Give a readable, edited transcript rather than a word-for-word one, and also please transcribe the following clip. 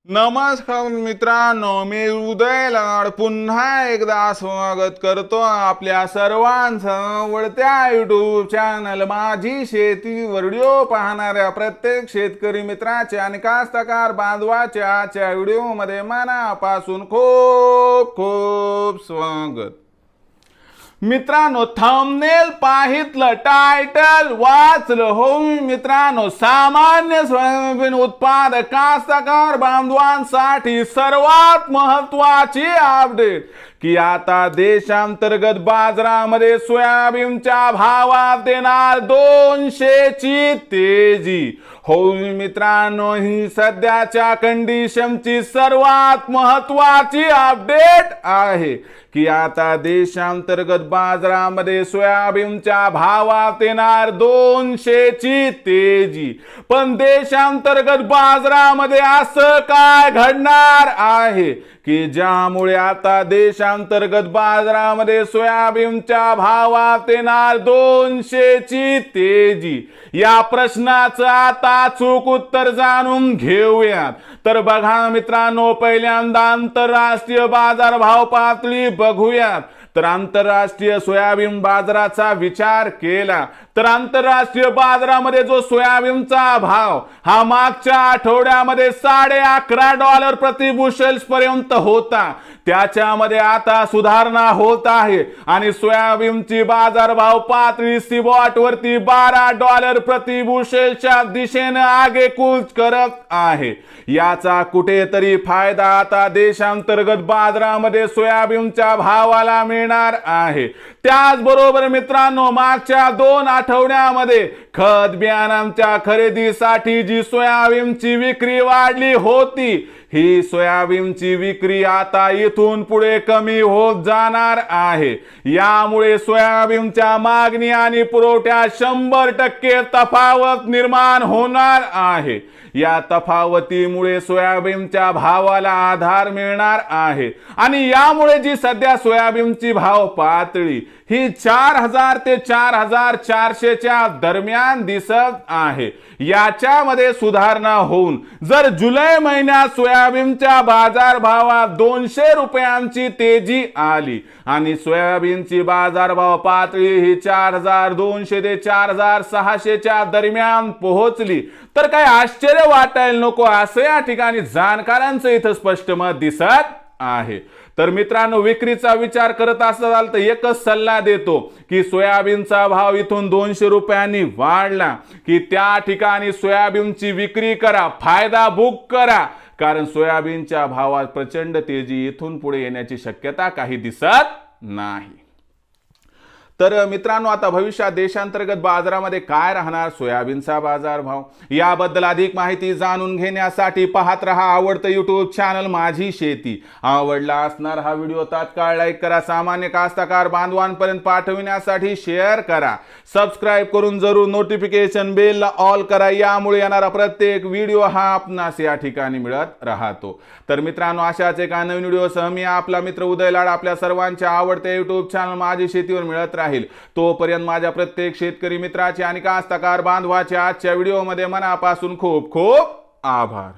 नमस्कार मित्रांनो, मी उदय लाड पुन्हा एकदा स्वागत करतो आपल्या सर्वांचं आवडत्या युट्यूब चॅनल माझी शेती व्हिडिओ पाहणाऱ्या प्रत्येक शेतकरी मित्राचे आणि कास्तकार बांधवाच्या आजच्या व्हिडिओमध्ये मनापासून खूप खूप स्वागत। मित्रांनो, थंबनेल पाहितलं, टायटल वाचलं हो मित्रांनो, सामान्य सोयाबीन उत्पादक कास्तकार बांधवांसाठी सर्वात महत्त्वाची अपडेट की आता देशांतर्गत बाजारामध्ये सोयाबीनच्या भावात येणार 200 ची तेजी हो मित्रांनो। ही सध्याच्या कंडिशनची सर्वात महत्त्वाची अपडेट आहे की आता देशांतर्गत बाजारामध्ये सोयाबीनच्या भावात येणार 200 ची तेजी। पण देशांतर्गत बाजारामध्ये असं काय घडणार आहे की ज्यामुळे आता देशांतर्गत बाजारामध्ये सोयाबीनच्या भावात येणार 200 ची तेजी? या प्रश्नाचं आता अचूक उत्तर जाणून घेऊयात। तर बघा मित्रांनो, पहिल्यांदा आंतरराष्ट्रीय बाजारभाव पातळी बघूयात। तर आंतरराष्ट्रीय सोयाबीन बाजाराचा विचार केला तर आंतरराष्ट्रीय बाजारामध्ये जो सोयाबीनचा भाव हा मागच्या आठवड्यामध्ये $11.5 प्रति बुशेल्स पर्यंत होता, त्याच्यामध्ये आता सुधारणा होत आहे आणि सोयाबीनची बाजारभाव पातळी स्पॉट वरती $12 प्रति बुशेलच्या दिशेने आगेकूच करत आहे। याचा कुठेतरी फायदा आता देशांतर्गत बाजारामध्ये सोयाबीनच्या भावाला मिळणार आहे। त्याचबरोबर मित्रांनो, मागच्या 2 आठवड्यामध्ये खत बियाणांच्या खरेदीसाठी जी सोयाबीनची विक्री वाढली होती, ही सोयाबीनची विक्री आता इथून पुढे कमी होत जाणार आहे। यामुळे सोयाबीनच्या मागणी आणि पुरवठ्यात 100% तफावत निर्माण होणार आहे। या तफावतीमुळे सोयाबीनच्या भावाला आधार मिळणार आहे आणि यामुळे जी सध्या सोयाबीनची भाव पातळी ही 4000 ते 4400 च्या दरम्यान दिसत आहे, याच्यामध्ये सुधारणा होऊन जर जुलै महिन्यात सोयाबीनच्या बाजारभावात 200 रुपयांची तेजी आली आणि सोयाबीनची बाजारभाव पातळी ही 4200 ते 4600 च्या दरम्यान पोहोचली तर काय आश्चर्य वाटायला नको, असं या ठिकाणी जाणकारांचं इथं स्पष्ट मत दिसत आहे। तर मित्रांनो, विक्रीचा विचार करत असाल तर एकच सल्ला देतो की सोयाबीनचा भाव इथून 200 रुपयांनी वाढला की त्या ठिकाणी सोयाबीनची विक्री करा, फायदा बुक करा, कारण सोयाबीनच्या भावात प्रचंड तेजी इथून पुढे येण्याची शक्यता काही दिसत नाही। तर मित्रांनो, आता भविष्यात देशांतर्गत बाजारामध्ये काय राहणार सोयाबीनचा बाजारभाव, याबद्दल अधिक माहिती जाणून घेण्यासाठी पाहत रहा आवडतं YouTube चॅनल माझी शेती। आवडला असणार हा व्हिडिओ तात्काळ लाईक करा, सामान्य कास्तकार बांधवांपर्यंत पाठविण्यासाठी शेअर करा, सबस्क्राइब करून जरूर नोटिफिकेशन बेलला ऑल करा, यामुळे येणारा प्रत्येक व्हिडिओ हा आपणास या ठिकाणी मिळत राहतो। तर मित्रांनो, अशाच एका नवीन व्हिडिओसह मी आपला मित्र उदय लाड आपल्या सर्वांच्या आवडत्या YouTube चॅनल माझी शेतीवर मिळत राहील। तोपर्यंत माझ्या प्रत्येक शेतकरी मित्राचे आणि कास्तकार बांधवाच्या आजच्या व्हिडिओमध्ये मनापासून खूप खूप आभार।